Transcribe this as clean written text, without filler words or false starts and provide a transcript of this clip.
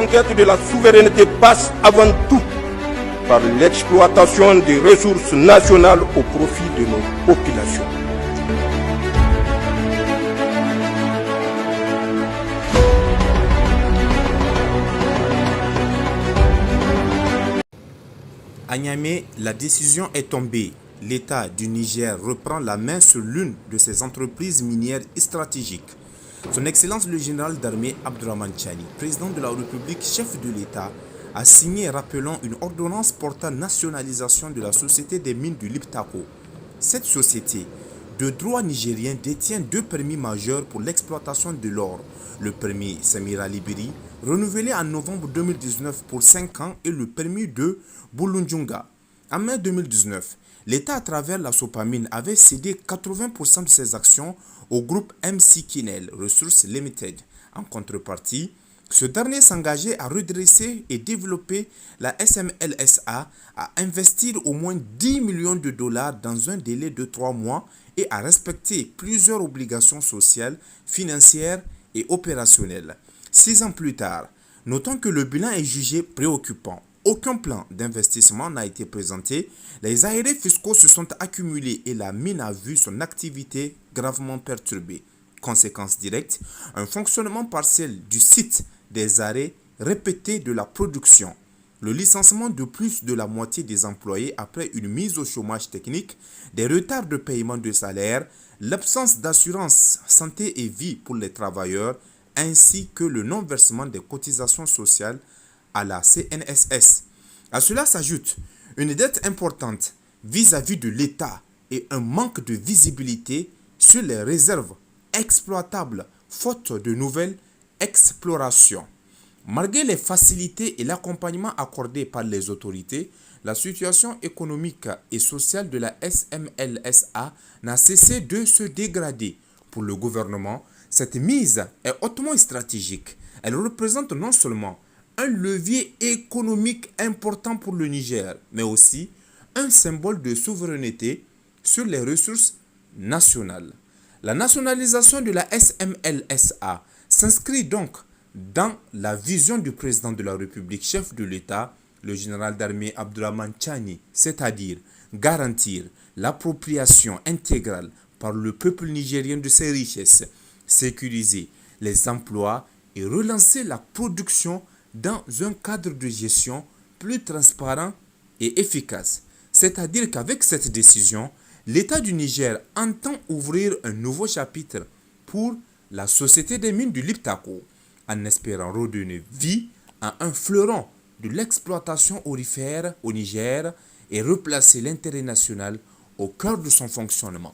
conquête de la souveraineté passe avant tout par l'exploitation des ressources nationales au profit de nos populations. À Niamey, la décision est tombée. L'État du Niger reprend la main sur l'une de ses entreprises minières stratégiques. Son Excellence le général d'armée Abdourahmane Tchani, président de la République, chef de l'État, a signé, rappelant, une ordonnance portant nationalisation de la société des mines du Liptako. Cette société, de droit nigérien, détient 2 permis majeurs pour l'exploitation de l'or. Le permis Samira Libiri, renouvelé en novembre 2019 pour 5 ans, et le permis de Bulunjunga. En mai 2019, l'État, à travers la Sopamine, avait cédé 80% de ses actions au groupe MC Kinel Resources Limited. En contrepartie, ce dernier s'engageait à redresser et développer la SMLSA, à investir au moins 10 millions de dollars dans un délai de 3 mois et à respecter plusieurs obligations sociales, financières et opérationnelles. 6 ans plus tard, notons que le bilan est jugé préoccupant. Aucun plan d'investissement n'a été présenté, les arriérés fiscaux se sont accumulés et la mine a vu son activité gravement perturbée. Conséquence directe, un fonctionnement partiel du site, des arrêts répétés de la production, le licenciement de plus de la moitié des employés après une mise au chômage technique, des retards de paiement de salaire, l'absence d'assurance santé et vie pour les travailleurs, ainsi que le non-versement des cotisations sociales à la CNSS. À cela s'ajoute une dette importante vis-à-vis de l'État et un manque de visibilité sur les réserves exploitables faute de nouvelles explorations. Malgré les facilités et l'accompagnement accordés par les autorités, la situation économique et sociale de la SMLSA n'a cessé de se dégrader. Pour le gouvernement, cette mise est hautement stratégique. Elle représente non seulement un levier économique important pour le Niger, mais aussi un symbole de souveraineté sur les ressources nationales. La nationalisation de la SMLSA s'inscrit donc dans la vision du président de la République, chef de l'État, le général d'armée Abdourahmane Tchani, c'est-à-dire garantir l'appropriation intégrale par le peuple nigérien de ses richesses, sécuriser les emplois et relancer la production dans un cadre de gestion plus transparent et efficace. C'est-à-dire qu'avec cette décision, l'État du Niger entend ouvrir un nouveau chapitre pour la société des mines du Liptako, en espérant redonner vie à un fleuron de l'exploitation aurifère au Niger et replacer l'intérêt national au cœur de son fonctionnement.